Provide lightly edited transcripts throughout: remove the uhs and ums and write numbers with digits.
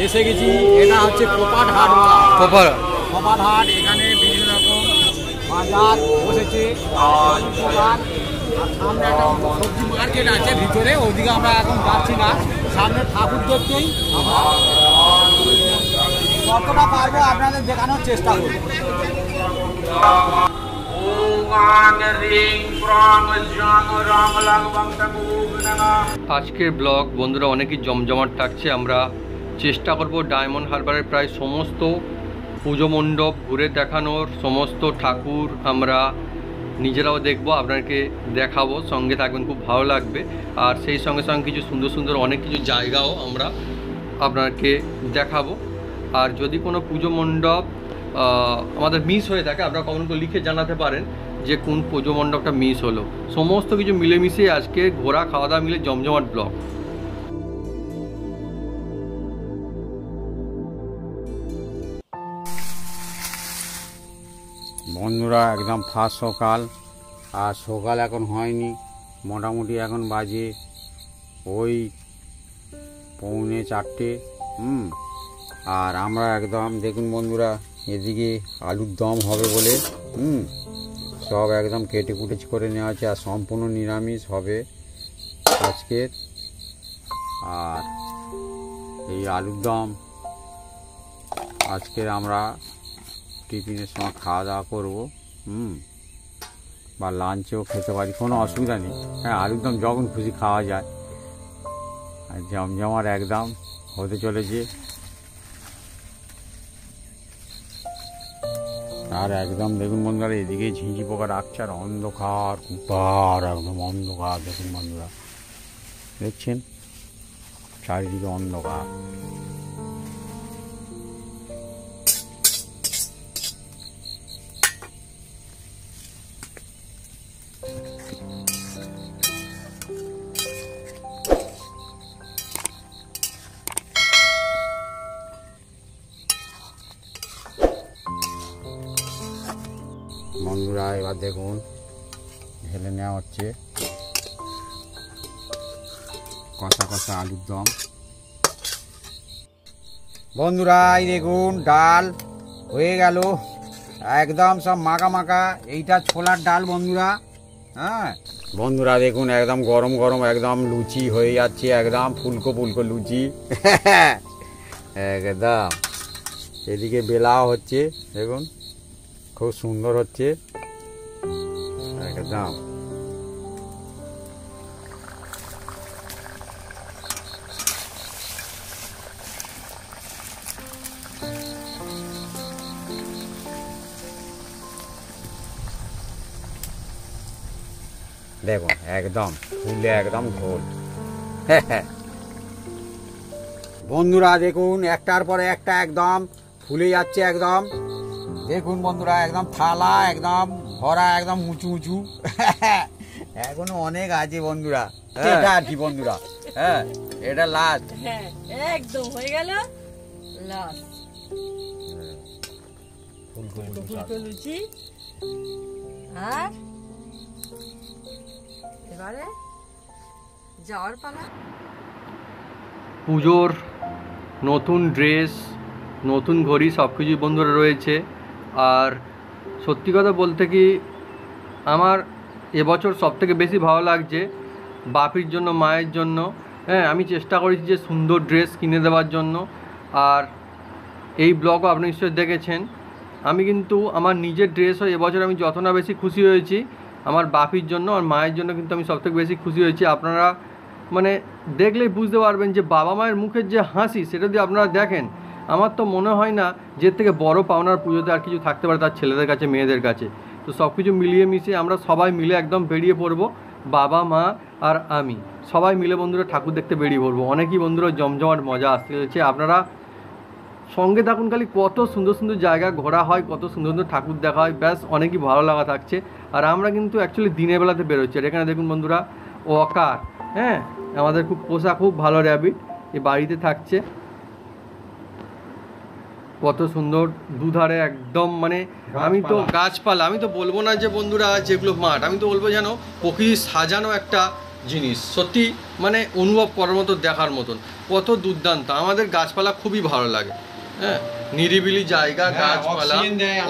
এসে গেছি। এটা হচ্ছে কোপাট হাট বলা হয়। কোপাট হাট, এখানে বিভিন্ন রকম বাজার বসেছে, দোকান, আর সামনে একটা সবজি মার্কেট আছে ভিতরে, ওইদিকে আমরা এখন যাচ্ছি না। সামনে ঠাকুর দেখতেই আমরা কতটা পারবো আপনাদের দেখানোর চেষ্টা করব। আজকের ব্লগ বন্ধুরা অনেকই জমজমাট থাকছে। আমরা চেষ্টা করব ডায়মন্ড হারবারের প্রায় সমস্ত পুজো মণ্ডপ ঘুরে দেখানোর, সমস্ত ঠাকুর আমরা নিজেরাও দেখব, আপনাকে দেখাবো, সঙ্গে থাকবেন, খুব ভালো লাগবে। আর সেই সঙ্গে সঙ্গে কিছু সুন্দর সুন্দর অনেক কিছু জায়গাও আমরা আপনাকে দেখাবো। আর যদি কোনো পুজো মণ্ডপ আমাদের মিস হয়ে থাকে, আপনারা কমেন্ট করে লিখে জানাতে পারেন যে কোন পুজো মণ্ডপটা মিস হলো। সমস্ত কিছু মিলেমিশে আজকে ঘোরা খাওয়া দাওয়া মিলে জমজমাট ব্লগ। বন্ধুরা একদম ফার্স্ট সকাল, আর সকাল এখন হয়নি, মোটামুটি এখন বাজে ওই 3:45। আর আমরা একদম দেখুন বন্ধুরা, এদিকে আলুর দম হবে বলে সব একদম কেটে কুটে করে নেওয়া আছে, আর সম্পূর্ণ নিরামিষ হবে আজকের। আর এই আলুর দম আজকের আমরা টিফিনের সময় খাওয়া দাওয়া করবো, বা লাঞ্চেও খেতে পারি, কোনো অসুবিধা নেই। হ্যাঁ, আলুর দম যখন খুশি খাওয়া যায়। আর জমজমার একদম হতে চলেছে। আর একদম দেখুন বন্ধুরা, এদিকে ঝিঁঝি পোকা ডাকছে, আর অন্ধকার কুপার, একদম অন্ধকার। দেখুন বন্ধুরা, দেখছেন চারিদিকে অন্ধকার। বন্ধুরা এবার দেখুন ঢেলে নেওয়া হচ্ছে কষা কষা আলুর দম। বন্ধুরা এই দেখুন ডাল হয়ে গেল, একদম সব মাখা মাখা। এইটা ছোলার ডাল বন্ধুরা। হ্যাঁ বন্ধুরা দেখুন, একদম গরম গরম একদম লুচি হয়ে যাচ্ছে, একদম ফুলকো ফুলকো লুচি একদম। এদিকে বেলাও হচ্ছে, দেখুন খুব সুন্দর হচ্ছে একদম। দেখুন একদম ফুলে একদম ঘোল বন্ধুরা দেখুন, একটার পরে একটা একদম ফুলে যাচ্ছে একদম। দেখুন বন্ধুরা একদম থালা একদম ভরা, একদম উঁচু উঁচু এখনো অনেক আছে বন্ধুরা। এটা আর কি বন্ধুরা, হ্যাঁ এটা লাস্ট, একদম হয়ে গেল লাস্ট ফুলকো লুচি। আর এবারে যাওয়ার পালা। পুজোর নতুন ড্রেস, নতুন ঘড়ি সব কিছুই বন্ধুরা রয়েছে। আর সত্যি কথা বলতে কি, আমার এবছর সবথেকে বেশি ভালো লাগছে বাপির জন্য, মায়ের জন্য। হ্যাঁ, আমি চেষ্টা করেছি যে সুন্দর ড্রেস কিনে দেওয়ার জন্য। আর এই ব্লগও আপনি নিশ্চয়ই দেখেছেন, আমি কিন্তু আমার নিজের ড্রেসও এবছর আমি যত না বেশি খুশি হয়েছি, আমার বাপির জন্য আর মায়ের জন্য কিন্তু আমি সবথেকে বেশি খুশি হয়েছি। আপনারা মানে দেখলেই বুঝতে পারবেন যে বাবা মায়ের মুখের যে হাসি, সেটা যদি আপনারা দেখেন, আমার তো মনে হয় না যে থেকে বড় পাওনার পুজোতে আর কিছু থাকতে পারে তার ছেলেদের কাছে, মেয়েদের কাছে। তো সব কিছু মিলিয়ে মিশিয়ে আমরা সবাই মিলে একদম বেরিয়ে পড়বো, বাবা মা আর আমি সবাই মিলে বন্ধুরা ঠাকুর দেখতে বেরিয়ে পড়বো। অনেকই বন্ধুরা জমজমাট মজা আসতে চলেছে, আপনারা সঙ্গে থাকুন। খালি কত সুন্দর সুন্দর জায়গা ঘোরা হয়, কত সুন্দর সুন্দর ঠাকুর দেখা হয়, ব্যাস অনেকই ভালো লাগা থাকছে। আর আমরা কিন্তু অ্যাকচুয়ালি দিনের বেলাতে বেরোচ্ছি। আর এখানে দেখুন বন্ধুরা ওয়াকার, হ্যাঁ আমাদের খুব পোষা, খুব ভালো র্যাবিট, এই বাড়িতে থাকছে। কত সুন্দর দুধারে একদম, মানে আমি তো গাছপালা, আমি তো বলবো না যে বন্ধুরা যেগুলো মাঠ, আমি তো বলবো যেন প্রকৃতি সাজানো একটা জিনিস, সত্যি মানে অনুভব করার মতো, দেখার মতন, কত দুর্দান্ত। আমাদের গাছপালা খুবই ভালো লাগে, হ্যাঁ, নিরিবিলি জায়গা, গাছপালা,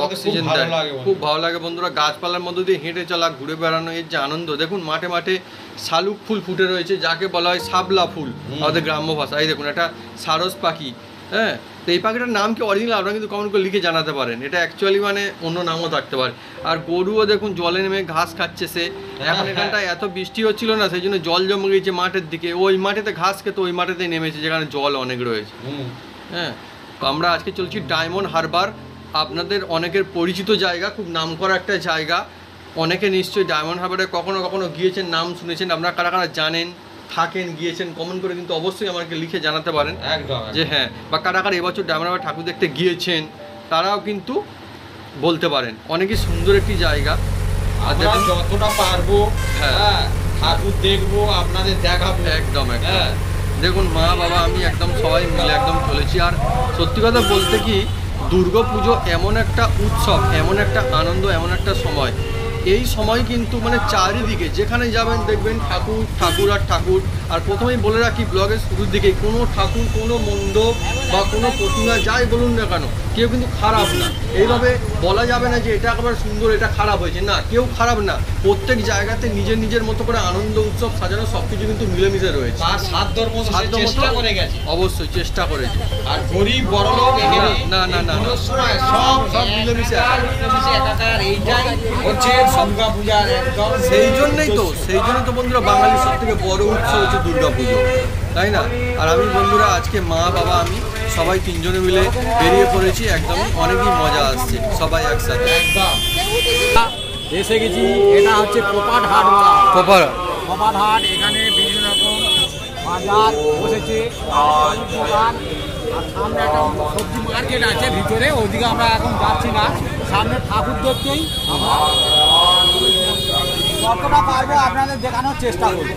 অক্সিজেন দেয়, খুব ভালো লাগে বন্ধুরা। গাছপালার মধ্যে দিয়ে হেঁটে চলা, ঘুরে বেড়ানো, এর যে আনন্দ, দেখুন মাঠে মাঠে শালুক ফুল ফুটে রয়েছে, যাকে বলা হয় শাপলা ফুল আমাদের গ্রাম্য ভাষা। এই দেখুন একটা সারস পাখি, হ্যাঁ, তো এই পাখিটার নাম কি অরিজিনাল আপনারা কিন্তু কমেন্ট করে লিখে জানাতে পারেন। এটা অ্যাকচুয়ালি মানে অন্য নামও থাকতে পারে। আর গরুও দেখুন জলে নেমে ঘাস খাচ্ছে সে। এখন এখানটায় এত বৃষ্টি হচ্ছিল না, সেই জন্য জল জমে গিয়েছে মাঠের দিকে, ওই মাঠেতে ঘাস খেতে ওই মাঠেতেই নেমেছে যেখানে জল অনেক রয়েছে। হ্যাঁ, তো আমরা আজকে চলছি ডায়মন্ড হারবার, আপনাদের অনেকের পরিচিত জায়গা, খুব নামকরা একটা জায়গা। অনেকে নিশ্চয়ই ডায়মন্ড হারবারে কখনো কখনো গিয়েছেন, নাম শুনেছেন। আপনারা কারা কারা জানেন, থাকেন, গিয়েছেন, কমেন্ট করে কিন্তু অবশ্যই আমাকে লিখে জানাতে পারেন যে হ্যাঁ, বা কারা কারা এবছর ডায়মন্ড হারবার ঠাকুর দেখতে গিয়েছেন তারাও কিন্তু বলতে পারেন। অনেকই সুন্দর একটি জায়গা। আর আমরা যতটা পারবো হ্যাঁ ঠাকুর দেখবো, আপনাদের দেখাবো। একদম হ্যাঁ, দেখুন মা বাবা আমি একদম সবাই মিলে একদম চলেছি। আর সত্যি কথা বলতে কি, দুর্গাপুজো এমন একটা উৎসব, এমন একটা আনন্দ, এমন একটা সময়, এই সময় কিন্তু মানে চারিদিকে যেখানে যাবেন দেখবেন ঠাকুর ঠাকুর আর ঠাকুর। আর প্রথমেই বলে রাখি ব্লগের শুরুর দিকে, কোনো ঠাকুর, কোনো মণ্ডপ বা কোনো প্রতিমা যাই বলুন না কেন, কেউ কিন্তু খারাপ না। এইভাবে বলা যাবে না যে এটা একেবারে সুন্দর, এটা খারাপ হয়েছে, না, কেউ খারাপ না। প্রত্যেক জায়গাতে নিজের নিজের মতো করে আনন্দ উৎসব সাজানো সব কিছু কিন্তু মিলেমিশে রয়েছে। তার সাধ্যর মতো চেষ্টা করে গেছে, অবশ্যই চেষ্টা করেছে। আর গরিব বড়লোক এখানে না না না না, সব সব মিলেমিশে একাকার। এইটাই হচ্ছে দুর্গা পূজার একদম। সেই জন্যই তো বন্ধুরা বাঙালির সব থেকে বড় উৎসব হচ্ছে দুর্গা পুজো, তাই না? আর আমি বন্ধুরা আজকে মা বাবা আমি সবাই তিনজনে মিলে বেরিয়ে পড়েছি, একদমই অনেকই মজা আসছে সবাই একসাথে। একদম এসে গেছি, এটা হচ্ছে কোপাট হাট। কোপাট হাট, এখানে বিভিন্ন রকম বাজার বসেছে, দোকান, আর সামনে একটা সবজি মার্কেট আছে ভিতরে, ওইদিকে আমরা এখন যাচ্ছি না, সামনে ঠাকুর দেখতেই আমরা যতটা পারবো আপনাদের দেখানোর চেষ্টা করবো।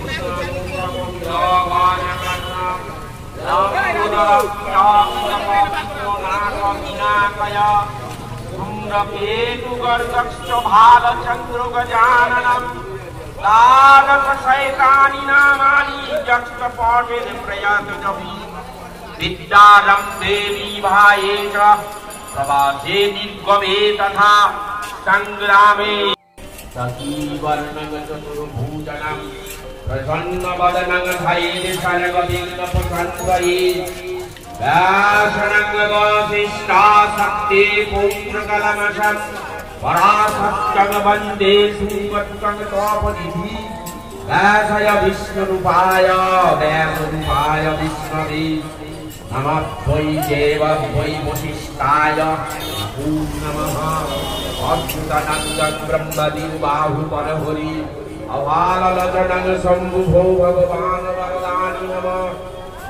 विद्यारम्भे विवाहे च प्रवासे निर्गमे तथा संग्रामे सखीवर्णं चतुर्भुजनं प्रसन्नवदनं धैर्य सर्वविघ्नोपशान्तये व्यासनं वसिष्ठा शक्ति पुत्रकलमशं पराशक्तं वन्दे सुमत्तं तोपनिधि व्यासय विष्णुरूपाय व्यासरूपाय विष्णवे नमः वै देव वै वसिष्ठाय नमः अच्युतानन्दं ब्रह्मदिवाहुपरहरि अवाललोचनं शम्भुभो भगवान् वरदानि नमः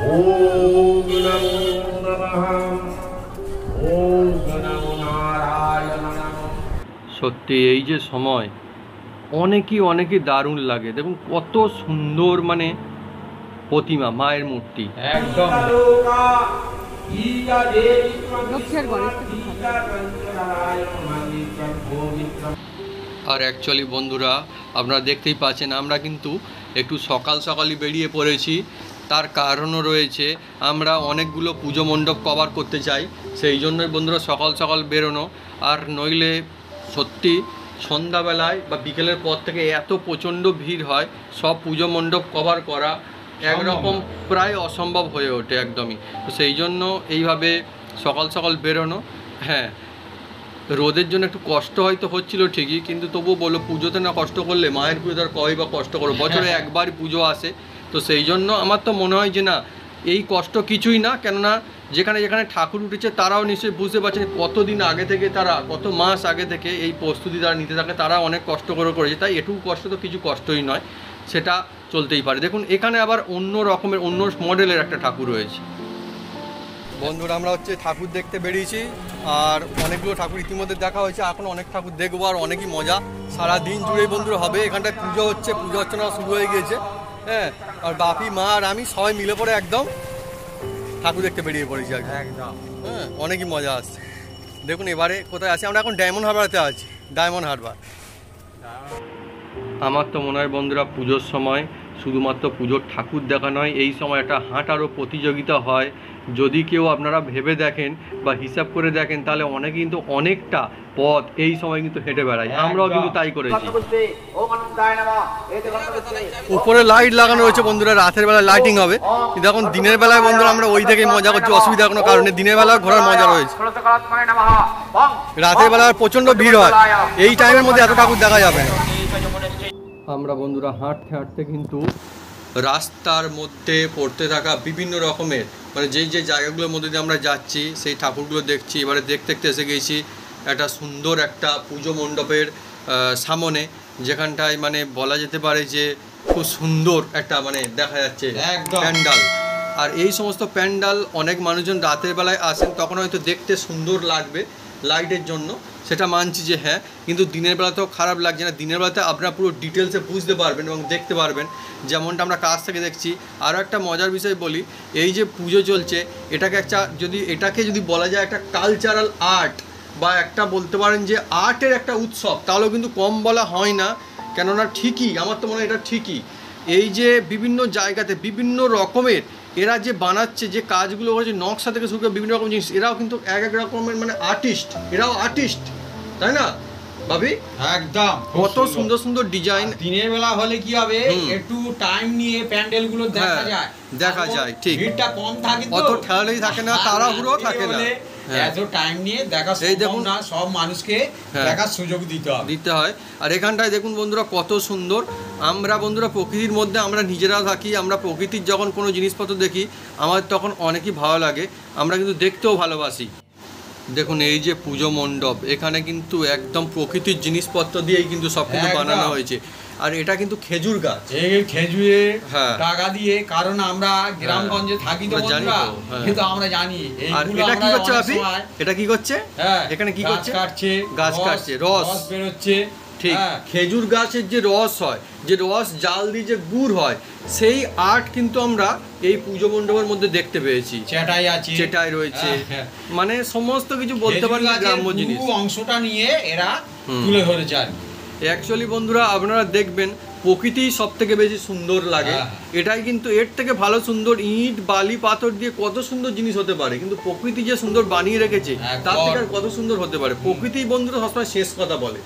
ॐ नमो नमः ॐ नमो नारायण नमः। সত্যি এই যে সময় অনেকই দারুণ লাগে। দেখুন কত সুন্দর মানে প্রতিমা, মায়ের মূর্তি একদম। আর অ্যাকচুয়ালি বন্ধুরা আপনারা দেখতেই পাচ্ছেন আমরা কিন্তু একটু সকালই বেরিয়ে পড়েছি। তার কারণও রয়েছে, আমরা অনেকগুলো পুজো মণ্ডপ কভার করতে চাই, সেই জন্যই বন্ধুরা সকাল বেরোনো। আর নইলে সত্যি সন্ধ্যাবেলায় বা বিকেলের পর থেকে এত প্রচণ্ড ভিড় হয়, সব পুজো মণ্ডপ কভার করা একরকম প্রায় অসম্ভব হয়ে ওঠে একদমই। তো সেই জন্য এইভাবে সকাল বেরোনো। হ্যাঁ, রোদের জন্য একটু কষ্ট হয়তো হচ্ছিল ঠিকই, কিন্তু তবুও বলো পুজোতে না কষ্ট করলে মায়ের পুজোতে আর কবে বা কষ্ট করো, বছরে একবারই পুজো আসে। তো সেই জন্য আমার তো মনে হয় যে না, এই কষ্ট কিছুই না। কেননা যেখানে ঠাকুর উঠেছে তারাও নিশ্চয়ই বুঝতে পারছেন কতদিন আগে থেকে, তারা কত মাস আগে থেকে এই প্রস্তুতি তারা নিতে থাকে, তারা অনেক কষ্ট করেছে। তাই এটুকু কষ্ট তো কিছু কষ্টই নয়, সেটা চলতেই পারে। দেখুন এখানে আবার অন্য রকমের অন্য মডেলের একটা ঠাকুর রয়েছে। বন্ধুরা আমরা হচ্ছে ঠাকুর দেখতে বেরিয়েছি, আর অনেকগুলো ঠাকুর ইতিমধ্যে দেখা হয়েছে, এখন অনেক ঠাকুর দেখবো, আর অনেকই মজা সারাদিন জুড়েই বন্ধুরা হবে। এখানটায় পুজো অর্চনা শুরু হয়ে গিয়েছে। হ্যাঁ, আর বাপি মা আর আমি সবাই মিলে পড়ে একদম ঠাকুর দেখতে বেরিয়ে পড়েছি একদম। হ্যাঁ, অনেকই মজা আসছে। দেখুন এবারে কোথায় আছি আমরা, এখন ডায়মন্ড হারবারতে আছি, ডায়মন্ড হারবার। আমার তো মনে হয় বন্ধুরা পুজোর সময় শুধুমাত্র পুজোর ঠাকুর দেখা নয়, এই সময় একটা হাঁটারও প্রতিযোগিতা হয়। যদি কেউ আপনারা ভেবে দেখেন বা হিসাব করে দেখেন তাহলে অনেকে কিন্তু অনেকটা পথ এই সময় কিন্তু হেঁটে বেড়ায়, আমরাও কিন্তু তাই করেছি। উপরে লাইট লাগানো রয়েছে বন্ধুরা, রাতের বেলা লাইটিং হবে, কিন্তু এখন দিনের বেলায় বন্ধুরা আমরা ওই থেকেই মজা করছি, অসুবিধা কোনো কারণে দিনের বেলা ঘোরার মজা রয়েছে। রাতের বেলা প্রচণ্ড ভিড় হয়, এই টাইমের মধ্যে এত ঠাকুর দেখা যাবে না। আমরা বন্ধুরা হাঁটতে হাঁটতে কিন্তু রাস্তার মধ্যে পড়তে থাকা বিভিন্ন রকমের মানে যেই যে জায়গাগুলোর মধ্যে দিয়ে আমরা যাচ্ছি সেই ঠাকুরগুলো দেখছি। এবারে দেখতে দেখতে এসে গেছি একটা সুন্দর একটা পুজো মণ্ডপের সামনে, যেখানটায় মানে বলা যেতে পারে যে খুব সুন্দর একটা মানে দেখা যাচ্ছে প্যান্ডাল। আর এই সমস্ত প্যান্ডাল অনেক মানুষজন রাতের বেলায় আসেন, তখন হয়তো দেখতে সুন্দর লাগবে লাইটের জন্য, সেটা মানছি যে হ্যাঁ, কিন্তু দিনের বেলাতেও খারাপ লাগছে না। দিনের বেলাতে আপনারা পুরো ডিটেলসে বুঝতে পারবেন এবং দেখতে পারবেন, যেমনটা আমরা কাছ থেকে দেখছি। আরও একটা মজার বিষয় বলি, এই যে পুজো চলছে এটাকে যদি বলা যায় একটা কালচারাল আর্ট বা একটা বলতে পারেন যে আর্টের একটা উৎসব, তাহলেও কিন্তু কম বলা হয় না। কেননা ঠিকই, আমার তো মনে হয় এটা ঠিকই, এই যে বিভিন্ন জায়গাতে বিভিন্ন রকমের এরা যে বানাচ্ছে, যে কাজগুলো করেছে, নকশা থেকে শুরু করে বিভিন্ন রকম জিনিস, এরাও কিন্তু এক এক রকমের মানে আর্টিস্ট, এরাও আর্টিস্ট, তাই না ভাবি? একদম কত সুন্দর সুন্দর ডিজাইন। দিনের বেলা হলে কি হবে, একটু টাইম নিয়ে প্যান্ডেল গুলো দেখা যায়, ঠিক ভিড়টা কম থাকে, অত ঠেলাই থাকে না, তাড়াহুড়ো থাকে না, এত টাইম নিয়ে দেখা সম্ভব না, সব মানুষকে দেখার সুযোগ দিতে হয়। আর এখানটায় দেখুন বন্ধুরা কত সুন্দর। আমরা বন্ধুরা প্রকৃতির মধ্যে আমরা নিজেরা থাকি, আমরা প্রকৃতির যখন কোনো জিনিসপত্র দেখি আমাদের তখন অনেকই ভালো লাগে, আমরা কিন্তু দেখতেও ভালোবাসি। দেখুন এই যে পুজো মণ্ডপ, এখানে কিন্তু একদম প্রকৃতির জিনিসপত্র দিয়েই কিন্তু সব কিছু বানানো হয়েছে। আর এটা কিন্তু খেজুর গাছ, এই খেজুরে টাকা দিয়ে, কারণ আমরা গ্রামগঞ্জে থাকি তো বন্ধুরা, কিন্তু আমরা জানি এটা কি করছে আপনি, এটা কি করছে, এখানে কি করছে, গাছ কাটছে, রস বেরোচ্ছে। ঠিক, খেজুর গাছের যে রস হয়, যে রস জাল দিয়ে যে গুড় হয়, সেই আর্ট কিন্তু আমরা এই পুজো মণ্ডপের মধ্যে দেখতে পেয়েছি। চেটাই রয়েছে, মানে সমস্ত কিছু বলতে পারি গ্রাম্য জিনিস, অংশটা নিয়ে এরা তুলে ধরেছে। আর অ্যাকচুয়ালি বন্ধুরা আপনারা দেখবেন প্রকৃতি সব থেকে বেশি সুন্দর লাগে, এটাই কিন্তু এর থেকে ভালো সুন্দর ইট বালি পাথর দিয়ে কত সুন্দর জিনিস হতে পারে, কিন্তু প্রকৃতি যে সুন্দর বানিয়ে রেখেছে তার থেকে আর কত সুন্দর হতে পারে। প্রকৃতি বন্ধুরা সবসময় শেষ কথা বলে,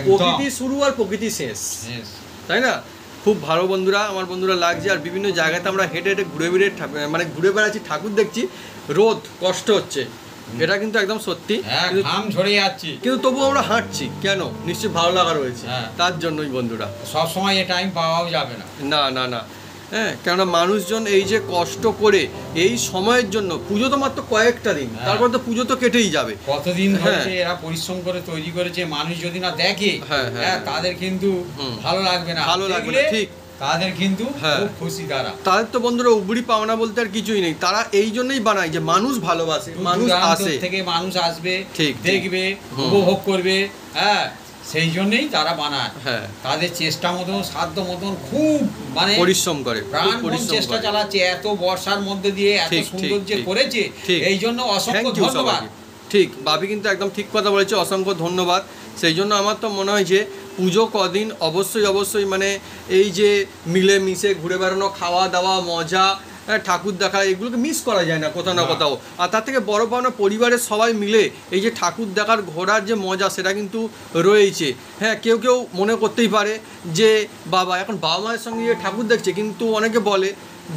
প্রকৃতি শুরু আর প্রকৃতি শেষ, তাই না? খুব ভালো বন্ধুরা, আমার বন্ধুরা লাগছে। আর বিভিন্ন জায়গাতে আমরা হেঁটে হেঁটে ঘুরে বেড়াচ্ছি, ঠাকুর দেখছি, রোদ কষ্ট হচ্ছে, এটা কিন্তু একদম সত্যি, কিন্তু তবু আমরা হাঁটছি কেন, নিশ্চয়ই ভালো লাগা রয়েছে, তার জন্যই বন্ধুরা। সবসময় এই টাইম পাওয়াও যাবে না, না না, হ্যাঁ, কেননা মানুষজন এই যে কষ্ট করে এই সময়ের জন্য, পুজো তো মাত্র কয়েকটা দিন, তারপর তো পুজো তো কেটেই যাবে, কতদিন ধরে এরা পরিশ্রম করে তৈরি করেছে, মানুষ যদি না দেখে তাদের কিন্তু ভালো লাগবে না, ঠিক, তাদের কিন্তু খুব খুশি, তাদের তো বন্ধুরা উবড়ি পাওনা বলতে আর কিছুই নেই, তারা এই জন্যই বানায় যে মানুষ ভালোবাসে, মানুষ আসে থেকে, মানুষ আসবে, দেখবে, উপভোগ করবে, সেই জন্যই তারা বানায়। তাদের চেষ্টা মতন, সাধ্য মতন খুব মানে পরিশ্রম করে, প্রাণপণ চেষ্টা চালাচ্ছে, এত বর্ষার মধ্যে দিয়ে এত সুন্দর যে করেছে, এই জন্য অসংখ্য ধন্যবাদ। ঠিক, বাবি কিন্তু একদম ঠিক কথা বলেছে, অসংখ্য ধন্যবাদ। সেই জন্য আমার তো মনে হয় যে পুজো কদিন অবশ্যই মানে এই যে মিলেমিশে ঘুরে বেড়ানো, খাওয়া দাওয়া, মজা, ঠাকুর দেখা, এগুলোকে মিস করা যায় না কোথাও না কোথাও। আর তার থেকে বড় পাওনা পরিবারের সবাই মিলে এই যে ঠাকুর দেখার, ঘোরার যে মজা, সেটা কিন্তু রয়েছে। হ্যাঁ, কেউ মনে করতেই পারে যে এখন বাবা মায়ের সঙ্গে ঠাকুর দেখছে, কিন্তু অনেকে বলে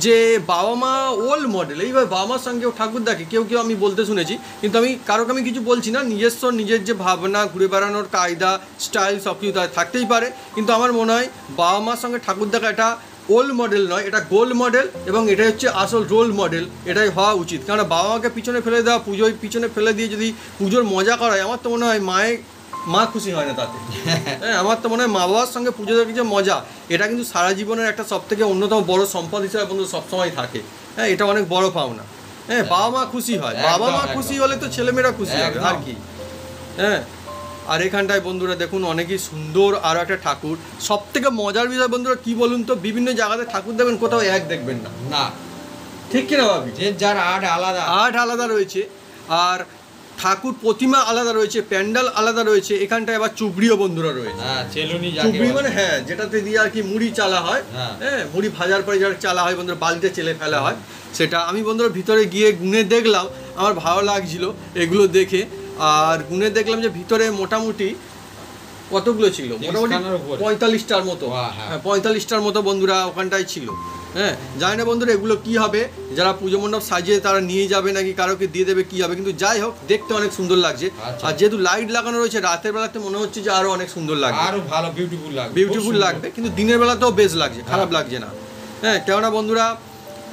যে বাবা মা ওল্ড মডেল, এইভাবে বাবা মার সঙ্গে ঠাকুর দেখে কেউ আমি বলতে শুনেছি, কিন্তু আমি কারোকে আমি কিছু বলছি না, নিজের যে ভাবনা, ঘুরে বেড়ানোর কায়দা, স্টাইল সব কিছু থাকতেই পারে, কিন্তু আমার মনে হয় বাবা মার সঙ্গে ঠাকুর দেখা এটা ওল্ড মডেল নয়, এটা গোল্ড মডেল, এবং এটাই হচ্ছে আসল রোল মডেল, এটাই হওয়া উচিত। কারণ বাবা মাকে পিছনে ফেলে দেওয়া, পুজোয় পিছনে ফেলে দিয়ে যদি পুজোর মজা করায়, আমার তো মনে হয় মা খুশি হয় না তাতে। হ্যাঁ, আমার তো মনে হয় মা বাবার সঙ্গে পুজো দেওয়ার যে মজা, এটা কিন্তু সারা জীবনের একটা সব থেকে অন্যতম বড় সম্পদ হিসাবে বন্ধু সবসময় থাকে। হ্যাঁ, এটা অনেক বড় পাওনা। হ্যাঁ, বাবা মা খুশি হয়, বাবা মা খুশি হলে তো ছেলেমেয়েরা খুশি হবে, আর কি। হ্যাঁ, আর এখানটায় বন্ধুরা দেখুন অনেকই সুন্দর আরও একটা ঠাকুর। সব থেকে মজার বিষয় বন্ধুরা কি বলুন তো, বিভিন্ন জায়গাতে ঠাকুর দেখবেন, কোথাও এক দেখবেন না, ঠিক কিনা ভাবি? যার আর্ট আলাদা রয়েছে। আর ঠাকুর প্রতিমা আলাদা রয়েছে, প্যান্ডেল আলাদা রয়েছে, এখানটায় আবার চুবড়িও বন্ধুরা রয়েছে। হ্যাঁ, চেলুনি চুবড়ি মানে হ্যাঁ, যেটাতে দিয়ে আর কি মুড়ি চালা হয়, হ্যাঁ। হ্যাঁ, মুড়ি ভাজার পরে যেটা চালা হয় বন্ধুরা, বালিতে চেলে ফেলা হয় সেটা। আমি বন্ধুরা ভিতরে গিয়ে গুনে দেখলাম, আমার ভালো লাগছিল এগুলো দেখে। আর গুনে দেখলাম যে ভিতরে মোটামুটি কতগুলো ছিল, মোটামুটি 45টার মতো, হ্যাঁ 45টার মতো বন্ধুরা ওখানটায় ছিল। হ্যাঁ, জানি না বন্ধুরা এগুলো কি হবে, যারা পুজো মণ্ডপ সাজিয়ে তারা নিয়ে যাবে নাকি কারোকে দিয়ে দেবে কি হবে, কিন্তু যাই হোক দেখতে অনেক সুন্দর লাগছে। আর যেহেতু লাইট লাগানো রয়েছে রাতের বেলাতে মনে হচ্ছে যে আরো অনেক সুন্দর লাগবে, আরো ভালো বিউটিফুল লাগবে, কিন্তু দিনের বেলাতেও বেশ লাগছে, খারাপ লাগছে না। হ্যাঁ, কেননা বন্ধুরা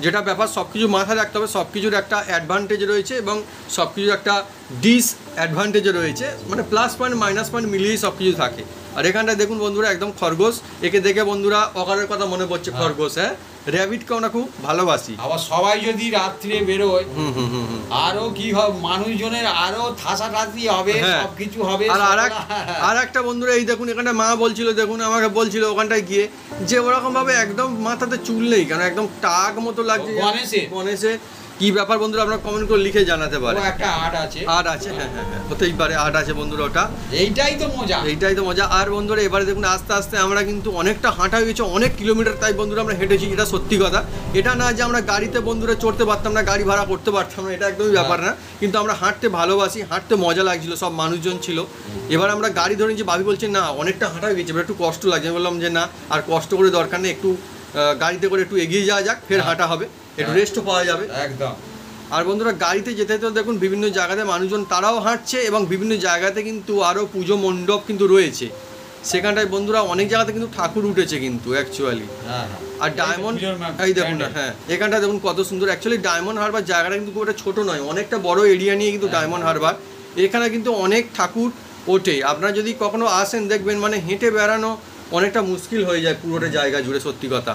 যেটা ব্যাপার সব কিছু মাথায় রাখতে হবে, সব কিছুর একটা অ্যাডভান্টেজ রয়েছে এবং সব কিছুর একটা ডিসঅ্যাডভান্টেজও রয়েছে, মানে প্লাস পয়েন্ট মাইনাস পয়েন্ট মিলিয়েই সব কিছু থাকে। আর এখানটায় দেখুন বন্ধুরা একদম খরগোশ, একে দেখে বন্ধুরা অকারের কথা মনে পড়ছে, খরগোশ। হ্যাঁ, র্যাবিটকে আমরা খুব ভালোবাসি। আবার সবাই যদি রাত্রে বেরোয় আরো কি হবে, মানুষজনের আরো ঠাসাঠাসি হবে, সবকিছু হবে। আর একটা বন্ধুরা এই দেখুন এখানটা মা বলছিল, দেখুন আমাকে বলছিল ওখানটায় গিয়ে যে ওরকম ভাবে একদম মাথাতে চুল নেই কেন, একদম টাক মতো লাগছে গণেশে। কি ব্যাপার বন্ধুরা আপনারা কমেন্ট করে লিখে জানাতে পারেন। একটা আর্ট আছে, হ্যাঁ হ্যাঁ হ্যাঁ, হতেই পারে আর্ট আছে বন্ধুরা, ওটা এইটাই তো মজা। আর বন্ধুরা এবারে দেখুন আস্তে আস্তে আমরা কিন্তু অনেকটা হাঁটা হয়ে গেছে, অনেক কিলোমিটার তাই বন্ধুরা আমরা হেঁটেছি, এটা সত্যি কথা। এটা না যে আমরা গাড়িতে বন্ধুরা চড়তে পারতাম না, গাড়ি ভাড়া করতে পারতাম না, এটা একদমই ব্যাপার না, কিন্তু আমরা হাঁটতে ভালোবাসি, হাঁটতে মজা লাগছিল, সব মানুষজন ছিল। এবার আমরা গাড়ি ধরে যে ভাবি বলছে না অনেকটা হাঁটা হয়ে গেছে, এবার একটু কষ্ট লাগছে, বললাম যে না আর কষ্ট করে দরকার নেই, একটু গাড়িতে করে একটু এগিয়ে যাওয়া যাক, ফের হাঁটা হবে, একটু রেস্টও পাওয়া যাবে একদম। আর বন্ধুরা গাড়িতে যেতে তো দেখুন বিভিন্ন জায়গাতে মানুষজন তারাও হাঁটছে এবং বিভিন্ন জায়গাতে কিন্তু আরও পুজো মণ্ডপ কিন্তু রয়েছে, সেখানটায় বন্ধুরা অনেক জায়গাতে কিন্তু ঠাকুর উঠেছে কিন্তু অ্যাকচুয়ালি। আর ডায়মন্ড এই দেখুন না, হ্যাঁ এখানটা দেখুন কত সুন্দর। অ্যাকচুয়ালি ডায়মন্ড হারবার জায়গাটা কিন্তু খুব একটা ছোটো নয়, অনেকটা বড় এরিয়া নিয়ে কিন্তু ডায়মন্ড হারবার, এখানে কিন্তু অনেক ঠাকুর ওঠে। আপনারা যদি কখনো আসেন দেখবেন মানে হেঁটে বেড়ানো অনেকটা মুশকিল হয়ে যায় পুরোটা জায়গা জুড়ে, সত্যি কথা।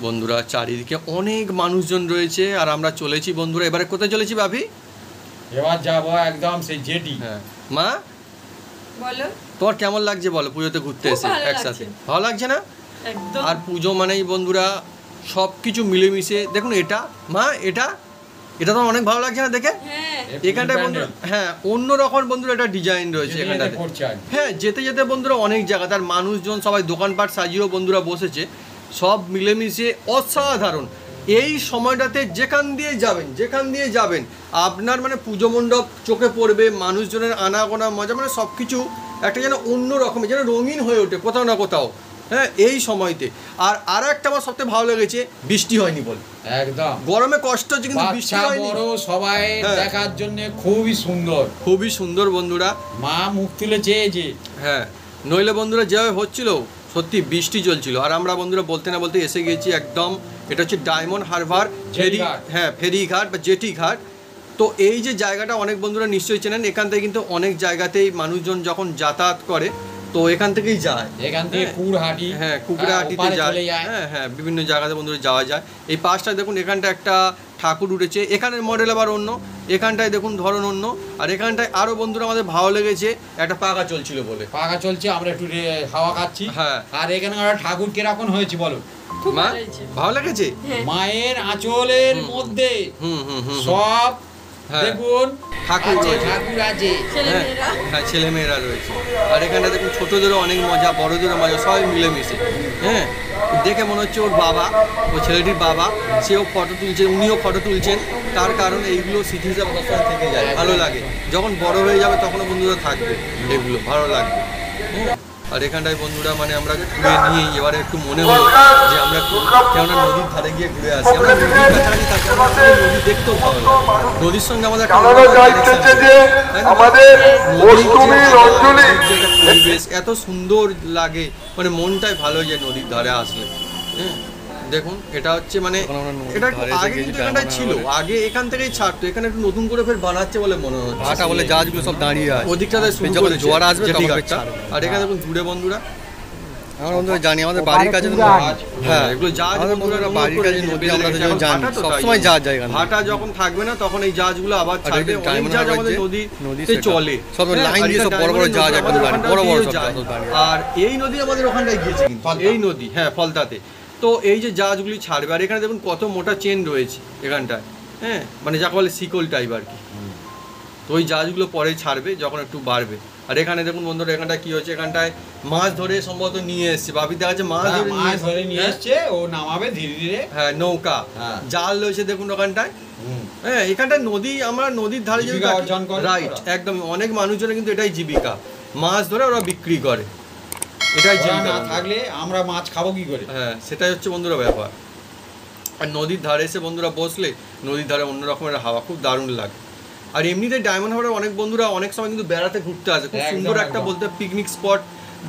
বন্ধুরা চারিদিকে অনেক মানুষজন রয়েছে আর আমরা চলেছি বন্ধুরা, এবারে কোথায় চলেছি ভাবি? এবার যাবো একদম সেই জেটি। হ্যাঁ মা বলো তোমার কেমন লাগছে বলো পুজোতে ঘুরতে এসে একসাথে? ভালো লাগছে না? একদম। আর পুজো মানেই বন্ধুরা সব কিছু মিলেমিশে, দেখুন এটা মা, এটা তো অনেক ভালো লাগছে না দেখে? এখানটায় বন্ধুরা হ্যাঁ অন্যরকম বন্ধুরা একটা ডিজাইন রয়েছে এখানটাতে। হ্যাঁ যেতে যেতে বন্ধুরা অনেক জায়গা, তার মানুষজন সবাই দোকানপাট সাজিয়েও বন্ধুরা বসেছে, সব মিলেমিশে অসাধারণ। এই সময়টাতে যেখান দিয়ে যাবেন আপনার মানে পুজো মণ্ডপ চোখে পড়বে, মানুষজনের আনাগোনা মজা, মানে সব কিছু একটা যেন অন্য রকমের, যেন রঙিন হয়ে ওঠে কোথাও না কোথাও। হ্যাঁ এই সময়তে আর একটা আমার সবথেকে ভালো লেগেছে, বৃষ্টি হয়নি বল, একদম গরমে কষ্ট হচ্ছে কিন্তু বৃষ্টি হয়নি, সবাই দেখার জন্য খুবই সুন্দর বন্ধুরা, মা মুখ তুলে চেয়েছে। হ্যাঁ নইলে বন্ধুরা যেভাবে হচ্ছিল সত্যি বৃষ্টি চলছিল। আর আমরা বন্ধুরা বলতে না বলতে এসে গেছি একদম, এটা হচ্ছে ডায়মন্ড হারবার ফেরিঘাট বা জেটি ঘাট। তো এই যে জায়গাটা অনেক বন্ধুরা নিশ্চয়ই চেনেন, এখান থেকে কিন্তু অনেক জায়গাতেই মানুষজন যখন যাতায়াত করে তো এখান থেকেই যায়, এখান থেকে কুকুরহাটিতে যায়, হ্যাঁ বিভিন্ন জায়গাতে বন্ধুরা যাওয়া যায়। এই পাশটা দেখুন এখানটা একটা ঠাকুর উঠেছে, এখানের মডেল আবার অন্য, এখানটায় দেখুন ধরন অন্য। আর এখানটায় আরো বন্ধুরা আমাদের ভালো লেগেছে, একটা পাখা চলছিল বলে, পাখা চলছে আমরা একটু হাওয়া খাচ্ছি। হ্যাঁ আর এখানে ঠাকুর কিরকম হয়েছে বলো মা? ভালো লেগেছে, মায়ের আঁচলের মধ্যে সব দেখুন ঠাকুর আছে, হ্যাঁ ছেলে মেয়েরা রয়েছে। আর এখানটা দেখুন ছোটদেরও অনেক মজা, বড়দেরও মজা, সবাই মিলেমিশে। হ্যাঁ দেখে মনে হচ্ছে ওর বাবা, ও ছেলেটির বাবা, সেও ফটো তুলছে, উনিও ফটো তুলছেন, তার কারণ এইগুলো স্মৃতি হিসাবে সবসময় থেকে যায়, ভালো লাগে। যখন বড় হয়ে যাবে তখনও বন্ধুরা থাকবে, এগুলো ভালো লাগবে। আর এখানটায় বন্ধুরা মানে আমরা ঘুরে নিয়েই এবারে একটু মনে হলো যে আমরা কেননা নদীর ধারে গিয়ে ঘুরে আসি, আমরা নদীর কাছাকাছি থাকি, নদী দেখতেও ভালো লাগে, নদীর সঙ্গে আমাদের পরিবেশ এত সুন্দর লাগে, মানে মনটাই ভালো হয়ে যায় নদীর ধারে আসলে। হ্যাঁ দেখুন এটা হচ্ছে মানে এটা আগে কিন্তু এখানটায় ছিল, আগে এখান থেকেই ছাড়তো, এখানে একটু নতুন করে ফের বানাচ্ছে বলে মনে হচ্ছে, ভাটা বলে জাহাজগুলো সব দাঁড়িয়ে আছে ওদিকটাতে, যখন জোয়ার আসবে ঠিক আছে। আর এখানে দেখুন দূরে বন্ধুরা আমরা বন্ধুরা জানি আমাদের বাড়ির কাছে, হ্যাঁ এগুলো জাহাজ বন্ধুরা বাড়ির কাছে নদী, আমরা তো জানি সবসময় জাহাজ জায়গা, ভাটা যখন থাকবে না তখন এই জাহাজগুলো আবার ছাড়বে, অনেক জাহাজ আমাদের নদীতে চলে, সব লাইন দিয়ে সব বড় বড় জাহাজ একদম বড় বড় জাহাজ। আর এই নদী আমাদের ওখানটায় গিয়েছে কিন্তু, এই নদী হ্যাঁ ফলতাতে। তো এই যে জাহাজগুলি ছাড়বে, আর এখানে দেখুন কত মোটা চেন রয়েছে এখানটায়, হ্যাঁ মানে যাকে বলে শিকল টাইপ আর কি। তো ওই জাহাজগুলো পরে ছাড়বে যখন একটু বাড়বে। আর এখানে দেখুন বন্ধুরা, এখানটায় কি হচ্ছে, এখানটায় মাছ ধরে সম্ভবত নিয়ে এসছে, বাপি দেখা যাচ্ছে মাছ ধরে নিয়ে এসছে, ও নামাবে ধীরে ধীরে। হ্যাঁ, নৌকা জাল রয়েছে দেখুন ওখানটায়। হ্যাঁ, এখানটায় নদী, আমরা নদীর ধারে যদি রাইট, একদম অনেক মানুষজনের কিন্তু এটাই জীবিকা, মাছ ধরে ওরা বিক্রি করে, এটাই জীবিকা। না থাকলে আমরা মাছ খাবো কি করে? হ্যাঁ, সেটাই হচ্ছে বন্ধুরা ব্যাপার। আর নদীর ধারে এসে বন্ধুরা বসলে নদীর ধারে অন্য রকমের হাওয়া খুব দারুণ লাগে। আর এমনিতে ডায়মন্ড হারবারে অনেক বন্ধুরা অনেক সময় কিন্তু বেড়াতে ঘুরতে আসে, খুব সুন্দর একটা বলতে পিকনিক স্পট,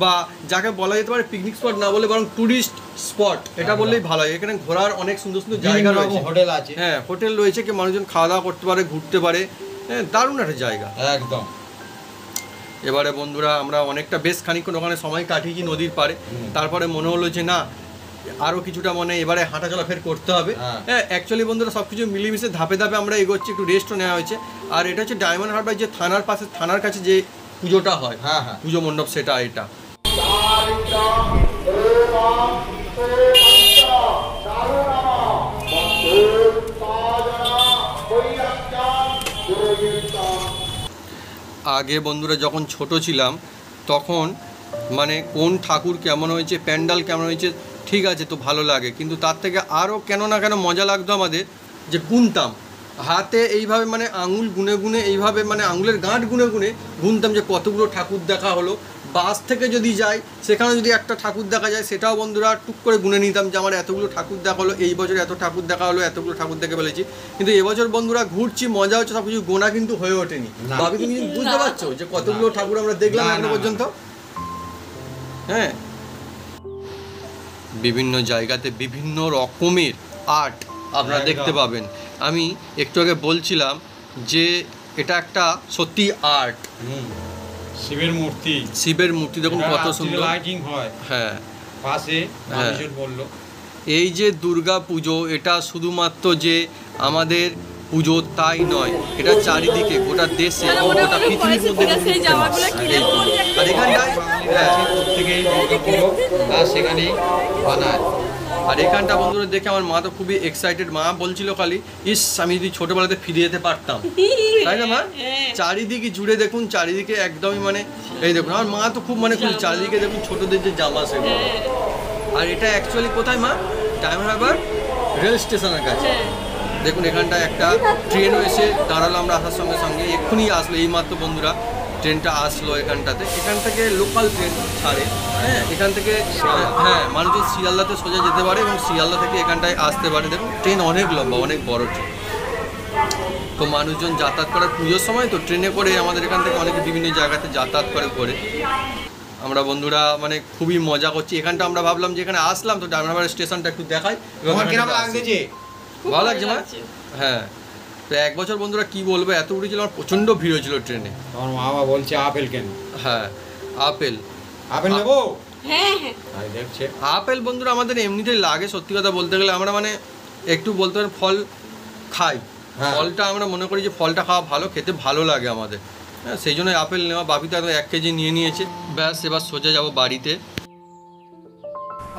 বা যাকে বলা যেতে পারে পিকনিক স্পট না বলে বরং টুরিস্ট স্পট এটা বললেই ভালো হয়। এখানে ঘোরার অনেক সুন্দর সুন্দর জায়গা রয়েছে, হোটেল আছে। হ্যাঁ, হোটেল রয়েছে, কি মানুষজন খাওয়া দাওয়া করতে পারে, ঘুরতে পারে। হ্যাঁ, দারুণ একটা জায়গা একদম। এবারে বন্ধুরা আমরা অনেকটা বেশ খানিকক্ষণ ওখানে সময় কাটিয়েছি নদীর পাড়ে, তারপরে মনে হলো যে না আরও কিছুটা মানে এবারে হাঁটা চলা ফের করতে হবে। হ্যাঁ, অ্যাকচুয়ালি বন্ধুরা সব কিছু মিলেমিশে ধাপে ধাপে আমরা এগোচ্ছি, একটু রেস্টও নেওয়া হয়েছে। আর এটা হচ্ছে ডায়মন্ড হারবার যে থানার পাশে, থানার কাছে যে পুজোটা হয়, পুজো মণ্ডপ, সেটা এটা। আগে বন্ধুরা যখন ছোট ছিলাম তখন মানে কোন ঠাকুর কেমন হয়েছে, প্যান্ডাল কেমন হয়েছে, ঠিক আছে তো ভালো লাগে, কিন্তু তার থেকে আরও কেন না কেন মজা লাগতো আমাদের যে গুনতাম হাতে এইভাবে, মানে আঙুল গুনে গুনে এইভাবে, মানে আঙুলের গাঁট গুনে গুনে গুনতাম যে কতগুলো ঠাকুর দেখা হলো। বাস থেকে যদি যাই সেখানে যদি একটা ঠাকুর দেখা যায় সেটাও বন্ধুরা টুক করে গুনে নিতাম যে আমার এতগুলো ঠাকুর দেখা হলো, এই বছর এত ঠাকুর দেখা হলো, এতগুলো ঠাকুর দেখে ফেলেছি। কিন্তু এবছর বন্ধুরা ঘুরছি, মজা হচ্ছে, সব কিছু গোনা কিন্তু হয়ে ওঠেনি। ভাবি তুমি বুঝতে পারছো যে কতগুলো ঠাকুর আমরা দেখলাম এখনো পর্যন্ত? হ্যাঁ, বিভিন্ন জায়গাতে বিভিন্ন রকমের আর্ট আপনারা দেখতে পাবেন। আমি একটু আগে বলছিলাম যে এটা একটা সত্যি আর্ট, শিবের মূর্তি, শিবের মূর্তি দেখুন কত সুন্দর লাইটিং হয়। হ্যাঁ, পাশে মানুষজন বললো এই যে দুর্গা পুজো, এটা শুধুমাত্র যে আমাদের পুজো তাই নয়, এটা চারিদিকে গোটা দেশে গোটা পৃথিবীর মধ্যে। আর এখানটায় প্রত্যেকেই দুর্গা পুজো আর সেখানে বানায়। আর এখানটা বন্ধুরা দেখে আমার মা তো খুবই এক্সাইটেড, মা বলছিল খালি ইস আমি যদি ছোটবেলাতে ফিরে যেতে পারতাম, তাই না মা? চারিদিকে জুড়ে দেখুন, চারিদিকে একদমই মানে এই দেখুন, আমার মা তো খুব মানে খুব চারিদিকে দেখুন ছোটদের যে জামা সেগুলো। আর এটা অ্যাকচুয়ালি কোথায় মা? ডায়মন্ড হারবার রেল স্টেশনের কাছে। দেখুন এখানটায় একটা ট্রেনও এসে দাঁড়ালো, আমরা আসার সঙ্গে সঙ্গে এক্ষুনি আসলো, এইমাত্র বন্ধুরা ট্রেনটা আসলো এখানটাতে। এখান থেকে লোকাল ট্রেন ছাড়ে, হ্যাঁ, এখান থেকে হ্যাঁ মানুষজন শিয়ালদাতে সোজা যেতে পারে এবং শিয়ালদা থেকে এখানটায় আসতে পারে। দেখুন ট্রেন অনেক লম্বা, অনেক বড় ট্রেন। তো মানুষজন যাতায়াত করার পুজোর সময় তো ট্রেনে করে আমাদের এখান থেকে অনেকে বিভিন্ন জায়গাতে যাতায়াত করে আমরা বন্ধুরা মানে খুবই মজা করছি। এখানটা আমরা ভাবলাম যে এখানে আসলাম তো ডায়মন্ড হারবার স্টেশনটা একটু দেখাই। ভালো লাগছে মা? হ্যাঁ, তো এক বছর বন্ধুরা কি বলবো, এত উঠেছিল, আমার প্রচণ্ড ভিড় হয়েছিল ট্রেনে। আমার মা বাবা বলছে আপেল কেন? হ্যাঁ, আপেল নেবো। হ্যাঁ, দেখছে আপেল বন্ধুরা আমাদের এমনিতেই লাগে, সত্যি কথা বলতে গেলে আমরা মানে একটু বলতে পারি ফল খাই, ফলটা আমরা মনে করি যে ফলটা খাওয়া ভালো, খেতে ভালো লাগে আমাদের। হ্যাঁ, সেই জন্য আপেল নেওয়া। বাপি তো 1 কেজি নিয়ে নিয়েছে, ব্যাস এবার সোজা যাবো বাড়িতে।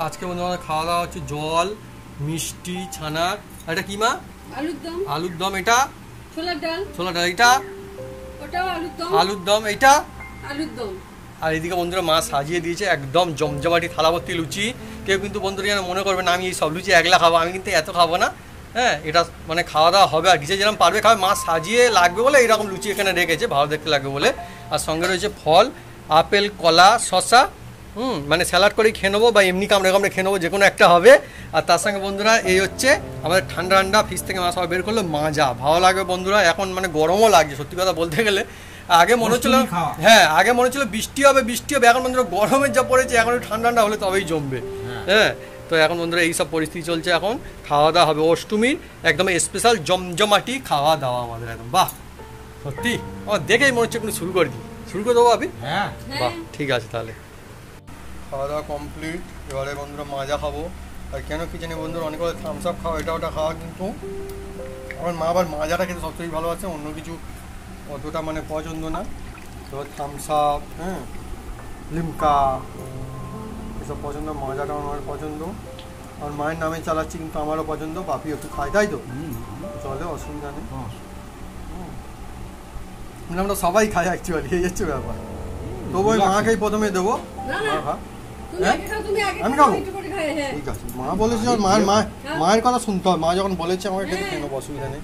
আজকে বন্ধু আমাদের খাওয়া দাওয়া হচ্ছে জল, মিষ্টি, ছানার, এটা কি মা? আলুর দম, এটা ছোলার ডাল, এটা আলুর দম, এইটা আলুর দম। আর এদিকে বন্ধুরা মা সাজিয়ে দিয়েছে একদম জমজমাটি থালা ভর্তি লুচি। কেউ কিন্তু বন্ধুরা যেন মনে করবে না আমি এই সব লুচি একলা খাবো, আমি কিন্তু এত খাবো না। হ্যাঁ, এটা মানে খাওয়া দাওয়া হবে, আর কিছু যেরকম পারবে খাবে, মা সাজিয়ে লাগবে বলে এইরকম লুচি এখানে রেখেছে, ভালো দেখতে লাগবে বলে। আর সঙ্গে রয়েছে ফল, আপেল, কলা, শসা, মানে স্যালাড করেই খেয়ে নেবো বা এমনি কামড়ে কামড়ে খেয়ে নেবো, যে কোনো একটা হবে। আর তার সঙ্গে বন্ধুরা এই হচ্ছে আমাদের ঠান্ডা ঠান্ডা ফ্রিজ থেকে মা সবাই বের করলো মাজা, ভালো লাগবে বন্ধুরা। এখন মানে গরমও লাগছে সত্যি কথা বলতে গেলে। আগে মনে হচ্ছিল, হ্যাঁ আগে মনে হচ্ছিল বৃষ্টি হবে, এখন বন্ধুরা গরমের যা পড়েছে, এখন ঠান্ডা ঠান্ডা হলে তবেই জমবে। হ্যাঁ, তো এখন বন্ধুরা এইসব পরিস্থিতি চলছে, এখন খাওয়া দাওয়া হবে অষ্টমীর একদম স্পেশাল জমজমাটি খাওয়া দাওয়া আমাদের একদম। বাহ, সত্যি আমার দেখেই মনে হচ্ছে কোনো শুরু করে দিই, শুরু করে দেবো আপনি? হ্যাঁ, বাহ ঠিক আছে তাহলে। খাওয়া দাওয়া কমপ্লিট, এবারে বন্ধুরা মাজা খাবো। আর কেন কি জানি বন্ধুরা অনেক থামস আপ খাওয়া, এটা ওটা খাওয়া, কিন্তু আমার মা আবার মাজাটা খেতে সবথেকে ভালোবাসে, অন্য কিছু অতটা মানে পছন্দ না। তো থামস আপ, হ্যাঁ, লিমকা এসব পছন্দ, মাজাটা আমার পছন্দ। আমার মায়ের নামে চালাচ্ছি কিন্তু আমারও পছন্দ, বাপি একটু খায়, তাই তো চলে, অসুবিধা নেই। মানে আমরা সবাই খাই অ্যাকচুয়ালি, এই হচ্ছে ব্যাপার। তবু ওই মাকেই প্রথমে দেবো। আমি খাবো, ঠিক আছে। মা বলেছে মায়ের কথা শুনতে হবে, মা যখন বলেছে আমাকে খেতে, কেন অসুবিধা নেই।